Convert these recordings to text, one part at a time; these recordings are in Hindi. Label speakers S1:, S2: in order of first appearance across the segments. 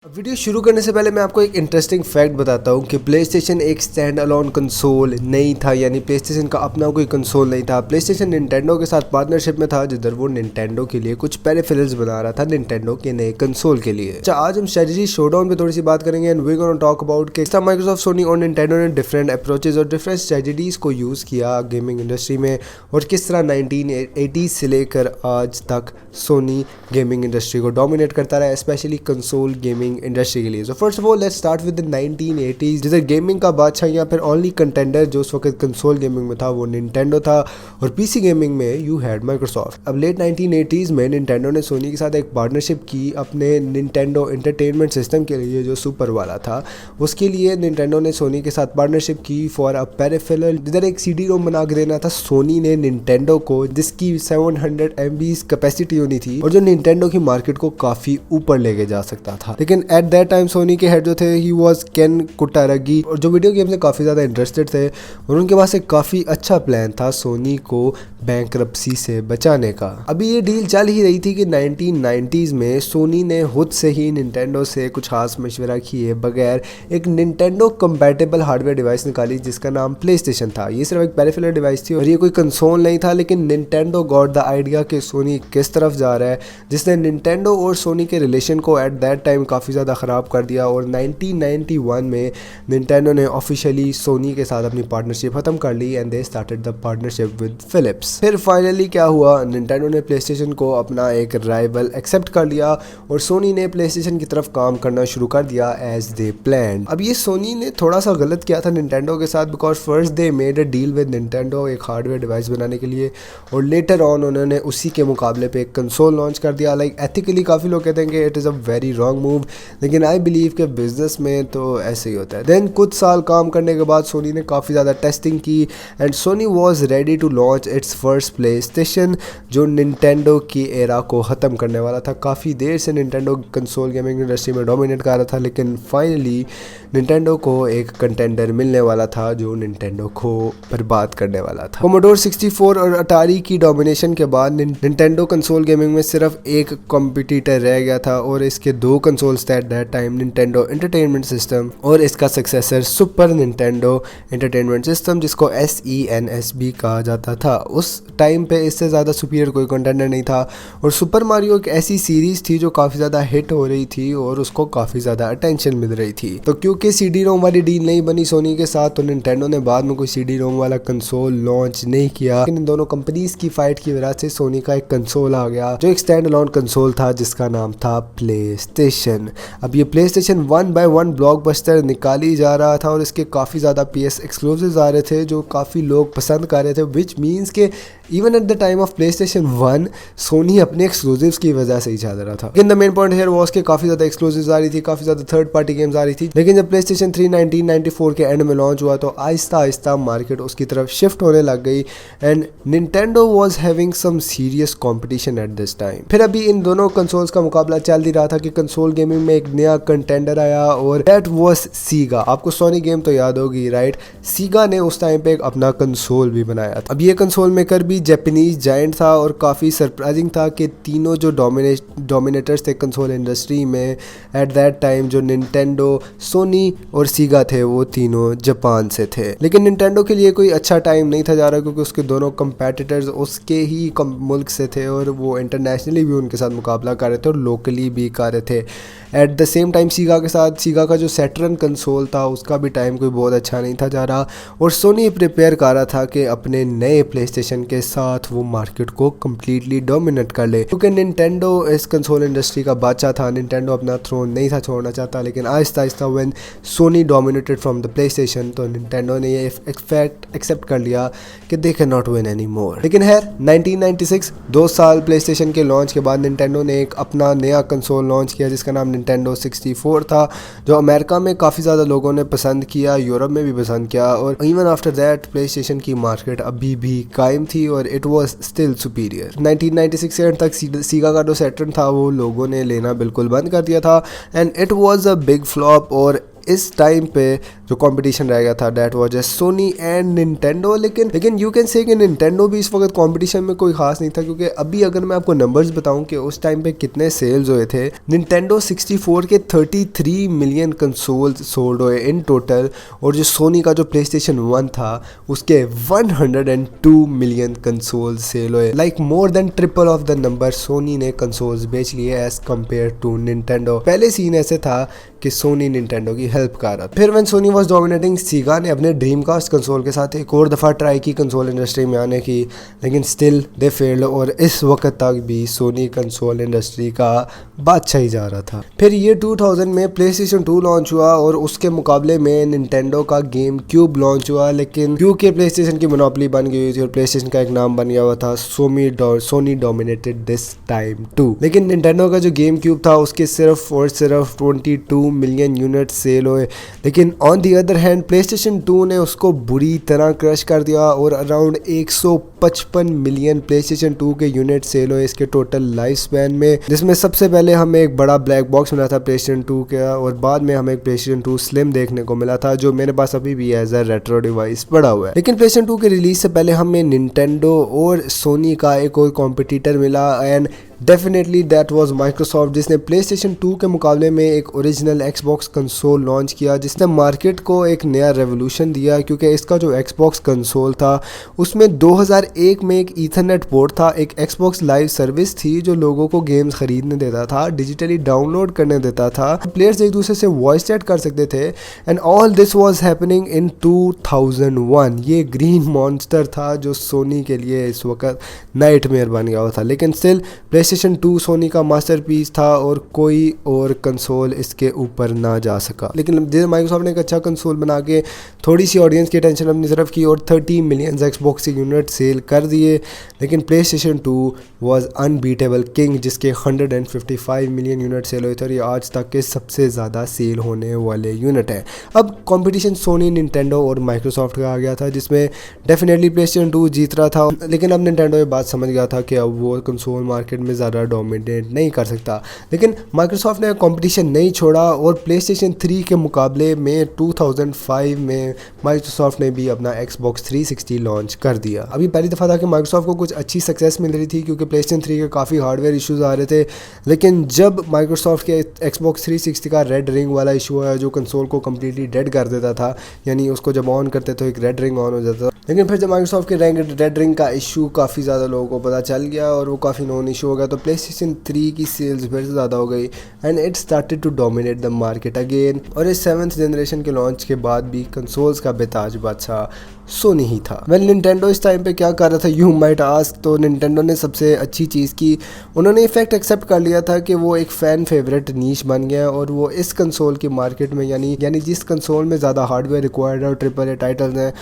S1: वीडियो शुरू करने से पहले मैं आपको एक इंटरेस्टिंग फैक्ट बताता हूँ कि प्लेस्टेशन एक स्टैंड अलोन कंसोल नहीं था, यानी प्लेस्टेशन का अपना कोई कंसोल नहीं था। प्लेस्टेशन निंटेंडो के साथ पार्टनरशिप में था, जिधर वो निंटेंडो के लिए कुछ पेरिफेरल्स बना रहा था निंटेंडो के नए कंसोल के लिए। अच्छा, आज हम स्ट्रेटजी शोडाउन पे थोड़ी सी बात करेंगे and we gonna talk about कि माइक्रोसॉफ्ट, सोनी और निंटेंडो ने डिफरेंट अप्रोचेज और डिफरेंट स्ट्रेटजीज को यूज़ किया गेमिंग इंडस्ट्री में, और किस तरह 1980 से लेकर आज तक सोनी गेमिंग इंडस्ट्री को डोमिनेट करता रहा, स्पेशली कंसोल गेमिंग इंडस्ट्री के लिए। So first of all let's start with the 1980s, जिधर गेमिंग का बादशाह या फिर ओनली कंटेंडर जो उस वक्त कंसोल गेमिंग में था वो निंटेंडो था, और पीसी गेमिंग में यू हैड माइक्रोसॉफ्ट। अब लेट 1980s में निंटेंडो ने सोनी के साथ एक पार्टनरशिप की अपने निंटेंडो एंटरटेनमेंट सिस्टम के लिए, जो सुपर वाला था। उसके लिए निंटेंडो ने सोनी के साथ पार्टनरशिप की फॉर अ पेरिफेरल, जिधर एक सीडी रोम बना के देना था सोनी ने निंटेंडो को, जिसकी 700 MB कैपेसिटी होनी थी और जो निंटेंडो की मार्केट को काफी ऊपर लेके जा सकता था। लेकिन एट दैट टाइम सोनी के हेड जो थे ही वाज केन कुटारागी, और जो वीडियो गेम से काफी ज्यादा इंटरेस्टेड थे, और उनके पास एक काफी अच्छा प्लान था सोनी को बैंकरप्सी से बचाने का। अभी ये डील चल ही रही थी कि 1990s में सोनी ने खुद से ही निंटेंडो से कुछ खास मशवरा किए बगैर एक निंटेंडो कंपैटिबल हार्डवेयर डिवाइस निकाली, जिसका नाम प्लेस्टेशन था। ये सिर्फ एक पेरिफेरल डिवाइस थी और ये कोई कंसोल नहीं था, लेकिन निंटेंडो गॉट द आइडिया कि सोनी किस तरफ जा रहा है, जिसने निंटेंडो और सोनी के रिलेशन को एट दैट टाइम काफ़ी ज़्यादा ख़राब कर दिया। और 1991 में निंटेंडो ने ऑफिशियली सोनी के साथ अपनी पार्टनरशिप ख़त्म कर ली and they started the partnership with Philips. फिर फाइनली क्या हुआ, निंटेंडो ने प्लेस्टेशन को अपना एक राइवल एक्सेप्ट कर लिया और सोनी ने प्लेस्टेशन की तरफ काम करना शुरू कर दिया एज दे प्लान। अब ये सोनी ने थोड़ा सा गलत किया था निंटेंडो के साथ, because first they made a deal with Nintendo एक हार्डवेयर डिवाइस बनाने के लिए, और लेटर ऑन उन्होंने उसी के मुकाबले पे एक कंसोल लॉन्च कर दिया। लाइक एथिकली काफ़ी लोग कहते हैं कि it is a very wrong move, लेकिन आई बिलीव कि बिजनेस में तो ऐसे ही होता है। देन कुछ साल काम करने के बाद सोनी ने काफ़ी ज़्यादा टेस्टिंग की and Sony was ready to launch its first PlayStation, जो निंटेंडो की एरा को ख़त्म करने वाला था। काफ़ी देर से निंटेंडो कंसोल गेमिंग इंडस्ट्री में डोमिनेट कर रहा था, लेकिन फाइनली निंटेंडो को एक कंटेंडर मिलने वाला था जो निंटेंडो को बर्बाद करने वाला था। कोमोडोर 64 और अटारी की डोमिनेशन के बाद निंटेंडो कंसोल गेमिंग में सिर्फ एक कॉम्पिटिटर रह गया था, और इसके दो कंसोल्स थे at that time, Nintendo entertainment system और इसका successor super Nintendo entertainment system, जिसको SENSB कहा जाता था। उस टाइम पे इससे ज़्यादा सुपीरियर कोई कंटेंडर नहीं था, और सुपर मारियो एक ऐसी सीरीज़ थी जो काफ़ी ज़्यादा हिट हो रही थी और उसको काफ़ी ज़्यादा अटेंशन मिल रही थी। तो क्योंकि CD रोम वाली डील नहीं बनी सोनी के साथ, तो निंटेंडो ने बाद में कोई CD रोम वाला कंसोल लॉन्च नहीं किया। लेकिन इन दोनों कंपनीज की फाइट की वजह से सोनी का एक कंसोल आ गया जो एक स्टैंड अलोन कंसोल था, जिसका नाम था प्लेस्टेशन। अब ये प्लेस्टेशन 1 by 1 ब्लॉकबस्टर निकाली जा रहा था, और इसके काफ़ी ज़्यादा PS एक्सक्लूसिव्स आ रहे थे जो काफ़ी लोग पसंद कर रहे थे, विच मीन्स के even at the time of PlayStation 1 Sony अपने एक्सक्लूसिव्स की वजह से ही चल रहा था। लेकिन the main point here was के काफ़ी ज़्यादा एक्सक्लूसिव्स आ रही थी, काफ़ी ज़्यादा थर्ड पार्टी गेम्स आ रही थी। लेकिन जब प्लेस्टेशन 3 1994 के एंड में लॉन्च हुआ, तो आहिस्ता आहिस्ता मार्केट उसकी तरफ शिफ्ट होने लग गई and Nintendo was having some serious competition at this time. फिर अभी इन दोनों कंसोल्स का मुकाबला चल ही रहा था कि कंसोल गेमिंग में एक नया कंटेंडर आया, और दैट वाज सीगा। आपको सोनी गेम तो याद होगी, राइट? सीगा ने उस टाइम पे एक अपना कंसोल भी बनाया था। अब ये कंसोल मेकर भी जापानीज जायंट था, और काफ़ी सरप्राइजिंग था कि तीनों जो डोमिनेटर्स थे कंसोल इंडस्ट्री में एट दैट टाइम, जो निंटेंडो, सोनी और सीगा थे, वो तीनों जापान से थे। लेकिन निंटेंडो के लिए कोई अच्छा टाइम नहीं था जा रहा, क्योंकि उसके दोनों कंपेटिटर्स उसके ही मुल्क से थे, और वो इंटरनेशनली भी उनके साथ मुकाबला कर रहे थे और लोकली भी कर रहे थे। एट द सेम टाइम सीगा के साथ, सीगा का जो सैटर्न कंसोल था उसका भी टाइम कोई बहुत अच्छा नहीं था जा रहा, और सोनी प्रिपेयर कर रहा था कि अपने नए प्लेस्टेशन के साथ वो मार्केट को कम्प्लीटली डोमिनेट कर ले। क्योंकि निंटेंडो इस कंसोल इंडस्ट्री का बादशाह था, निंटेंडो अपना थ्रोन नहीं था छोड़ना चाहता, लेकिन आहिस्ता आहिस्ता when Sony dominated from the PlayStation, तो निंटेंडो ने ये फैक्ट एक्सेप्ट कर लिया कि they can not win any more. लेकिन है 1996, 2 साल प्लेस्टेशन के लॉन्च के बाद, निंटेंडो ने एक अपना नया कंसोल लॉन्च किया जिसका नाम निंटेंडो 64 था, जो अमेरिका में काफ़ी ज़्यादा लोगों ने पसंद किया, यूरोप में भी पसंद किया, और इवन आफ्टर दैट प्लेस्टेशन की मार्केट अभी भी कायम थी और इट वाज स्टिल सुपीरियर। 1996 से तक सीगा का जो सैटर्न था वो लोगों ने लेना बिल्कुल बंद कर दिया था, and it was a big flop. और इस टाइम पे जो कंपटीशन रह गया था that was just Sony and Nintendo. लेकिन यू कैन से कि निंटेंडो भी इस वक्त कंपटीशन में कोई खास नहीं था, क्योंकि अभी अगर मैं आपको नंबर्स बताऊं कि उस टाइम पे कितने सेल्स हुए थे, निंटेंडो 64 के 33 मिलियन कंसोल्स सोल्ड हुए इन टोटल, और जो सोनी का जो प्लेस्टेशन 1 था उसके 102 मिलियन कंसोल्स सेल हुए। Like more than triple of the number Sony ने कंसोल्स बेच लिए एज कम्पेयर टू निंटेंडो। पहले सीन ऐसे था कि सोनी निंटेंडो की हेल्प कर रहा था। फिर व्हेन सोनी वाज डोमिनेटिंग, सीगा ने अपने ड्रीमकास्ट कंसोल के साथ एक और दफ़ा ट्राई की कंसोल इंडस्ट्री में आने की, लेकिन स्टिल दे फेल्ड, और इस वक्त तक भी सोनी कंसोल इंडस्ट्री का बादशाह ही जा रहा था। फिर ये 2000 में प्लेस्टेशन 2 लॉन्च हुआ और उसके मुकाबले में निंटेंडो का गेम क्यूब लॉन्च हुआ, लेकिन क्योंकि प्लेस्टेशन की मोनोपोली बन गई हुई थी और प्लेस्टेशन का एक नाम बन गया हुआ था, Sony dominated this time too. लेकिन निंटेंडो का जो गेम क्यूब था उसके सिर्फ और सिर्फ 22 मिलियन यूनिट सेल हुए। लेकिन on the other hand PlayStation 2 ने उसको बुरी तरह क्रश कर दिया और अराउंड 155 मिलियन प्लेस्टेशन 2 के यूनिट सेल हुए इसके टोटल लाइफ स्पैन में, जिसमें सबसे पहले हमें एक बड़ा ब्लैक बॉक्स मिला था प्लेस्टेशन 2 का, और बाद में हमें एक प्लेस्टेशन 2 स्लिम देखने को मिला था जो मेरे पास अभी भी एज अ रेट्रो डिवाइस पड़ा हुआ है। लेकिन प्लेस्टेशन 2 के रिलीज से पहले हमें निंटेंडो और सोनी का एक और कॉम्पिटिटर मिला, and definitely that was Microsoft, जिसने प्लेस्टेशन 2 के मुकाबले में एक ओरिजिनल एक्सबॉक्स कंसोल लॉन्च किया, जिसने मार्केट को एक नया रेवोल्यूशन दिया, क्योंकि इसका जो एक्सबॉक्स कंसोल था उसमें 2001 में एक ईथरनेट पोर्ट था, एक एक्सबॉक्स लाइव सर्विस थी जो लोगों को गेम्स खरीदने देता था, डिजिटली डाउनलोड करने देता था, प्लेयर्स एक दूसरे से वॉइस चैट कर सकते थे, and all this was happening in 2001। ये ग्रीन मॉन्स्टर था जो सोनी के लिए इस वक्त नाइटमेयर बन गया हुआ था। लेकिन स्टिल प्लेस्टेशन 2 सोनी का मास्टरपीस था और कोई और कंसोल इसके ऊपर ना जा सका। लेकिन माइक्रोसॉफ्ट ने एक अच्छा कंसोल बना के थोड़ी सी ऑडियंस की अटेंशन अपनी तरफ की और 30 मिलियन एक्सबॉक्स यूनिट सेल कर दिए। लेकिन प्लेस्टेशन 2 वाज अनबीटेबल किंग, जिसके 155 मिलियन यूनिट सेल हुए थे और ये आज तक के सबसे ज़्यादा सेल होने वाले यूनिट है। अब कंपटीशन सोनी, निंटेंडो और माइक्रोसॉफ्ट का आ गया था, जिसमें डेफिनेटली प्लेस्टेशन 2 जीत रहा था। लेकिन अब निंटेंडो ये बात समझ गया था कि अब वो कंसोल मार्केट में ज़्यादा डोमिनेट नहीं कर सकता। लेकिन माइक्रोसॉफ्ट ने कंपटीशन नहीं छोड़ा और प्लेस्टेशन 3 के मुकाबले में 2005 में माइक्रोसॉफ्ट ने भी अपना Xbox 360 लॉन्च कर दिया। अभी पहली दफ़ा था कि माइक्रोसॉफ्ट को कुछ अच्छी सक्सेस मिल रही थी, क्योंकि प्लेस्टेशन 3 के काफ़ी हार्डवेयर इश्यूज आ रहे थे। लेकिन जब माइक्रोसॉफ्ट के Xbox 360 का रेड रिंग वाला इशू आया जो कंसोल को कम्प्लीटली डेड कर देता था, यानी उसको जब ऑन करते तो एक रेड रिंग ऑन हो जाता था। लेकिन फिर जब माइक्रोसॉफ्ट के रेड रिंग का इशू काफ़ी ज़्यादा लोगों को पता चल गया और वो काफ़ी नॉन इशू हो गया, तो प्लेस्टेशन 3 की सेल्स फिर से ज़्यादा हो गई and it started to dominate the market again. और इस 7th जनरेशन के लॉन्च के बाद भी कंसोल्स का बेताज बादशाह सोनी ही था। वेल निंटेंडो इस टाइम पे क्या कर रहा था, यू माइट आस्क। तो निंटेंडो ने सबसे अच्छी चीज़ की, उन्होंने इफेक्ट एक्सेप्ट कर लिया था कि वो एक फ़ैन फेवरेट नीश बन गया और वो इस कंसोल की मार्केट में यानी जिस कंसोल में ज़्यादा हार्डवेयर रिक्वायर्ड है और ट्रिपल ए टाइटल्स हैं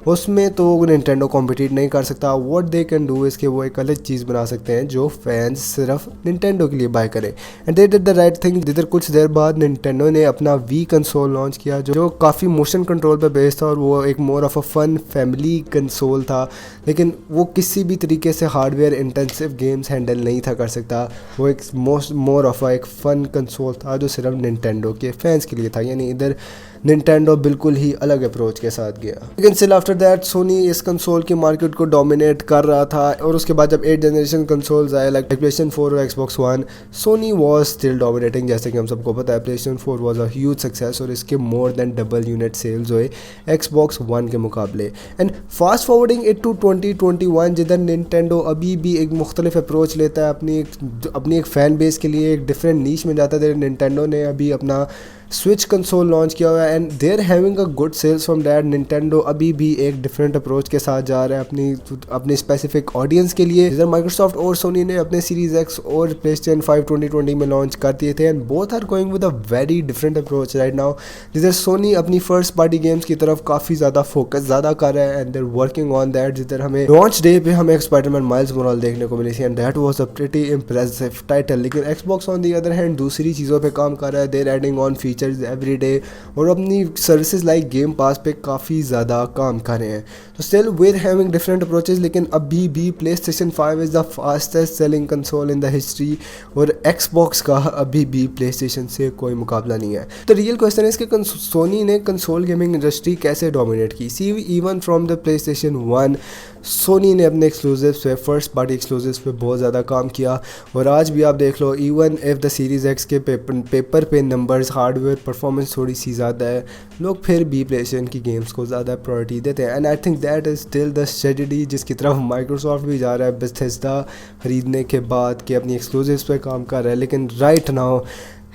S1: उसमें तो निंटेंडो कॉम्पिटिट नहीं कर सकता। व्हाट दे कैन डू इसके वो एक अलग चीज़ बना सकते हैं जो फैंस सिर्फ निंटेंडो के लिए बाय करें, and they did the right thing. जिधर कुछ देर बाद निंटेंडो ने अपना वी कंसोल लॉन्च किया जो काफ़ी मोशन कंट्रोल पर बेस्ड था और वो एक more of a fun family console था, लेकिन वो किसी भी तरीके से हार्डवेयर इंटेंसिव गेम्स हैंडल नहीं था कर सकता। वो एक मोर ऑफ एक फ़न कंसोल था जो सिर्फ निंटेंडो के फैंस के लिए था, यानी इधर निंटेंडो बिल्कुल ही अलग अप्रोच के साथ गया। लेकिन स्टिल आफ्टर दैट सोनी इस कंसोल की मार्केट को डोमिनेट कर रहा था और उसके बाद जब 8th जनरेशन कंसोल्स आए लाइक प्लेस्टेशन 4 और Xbox One, Sony was still dominating. जैसे कि हम सबको पता है PlayStation 4 was a huge success और इसके more than double unit sales हुए Xbox One के मुकाबले। And fast forwarding it to 2021 जिधर निंटेंडो अभी भी एक मुख्तलिफ अप्रोच लेता है अपनी एक फ़ैन बेस के लिए, एक डिफरेंट नीश में जाता है। निंटेंडो ने अभी अपना स्विच कंसोल लॉन्च किया हुआ है and they are having a good sales from that. Nintendo अभी भी एक डिफरेंट अप्रोच के साथ जा रहा है अपनी स्पेसिफिक ऑडियंस के लिए। जिधर माइक्रोसॉफ्ट और सोनी ने अपने सीरीज X और प्लेस्टेशन 5 2020 में लॉन्च कर दिए थे and both are going with a very different approach right now. जिधर सोनी अपनी फर्स्ट पार्टी गेम्स की तरफ काफ़ी ज़्यादा फोकस ज़्यादा कर रहा है and there working on that. जिधर हमें लॉन्च डे पे हमें स्पाइडरमैन माइल्स मोरालेस देखने को मिली थी and that was a pretty impressive title. लेकिन Xbox on the other hand दूसरी चीज़ों पे काम कर रहा है। Their adding on feature features every day और अपनी सर्विसेज लाइक गेम पास पे काफ़ी ज़्यादा काम कर रहे हैं। तो still were having different approaches, लेकिन अभी भी PlayStation 5 is the fastest selling console in the history और एक्सबॉक्स का अभी भी प्ले स्टेशन से कोई मुकाबला नहीं है। तो रियल क्वेश्चन है इसके सोनी ने कंसोल गेमिंग इंडस्ट्री कैसे डोमिनेट की। See even from the PlayStation 1 Sony ने अपने एक्सक्लूसिव्स पे, फर्स्ट पार्टी एक्सक्लूसिव्स पे बहुत ज़्यादा काम किया और आज भी आप देख लो even if the series X के पेपर पे नंबर्स, हार्डवेयर, परफॉर्मेंस थोड़ी सी ज़्यादा है, लोग फिर भी प्ले स्टेशन की गेम्स को ज़्यादा प्रायोरिटी देते हैं। And I think that is still the strategy जिसकी तरफ माइक्रोसॉफ्ट भी जा रहा है बेथेस्डा खरीदने के बाद कि अपनी एक्सक्लूसिव्स पे काम कर रहा है। लेकिन right now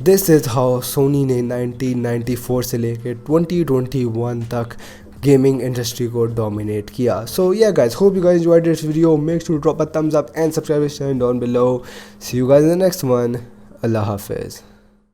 S1: this is how Sony ने 1994 से लेकर 2021 तक गेमिंग इंडस्ट्री को डोमिनेट किया। So yeah guys, hope you guys enjoyed this video, make sure to drop a thumbs up and subscribe down below. See you guys in the next one. अल्लाह हाफिज़।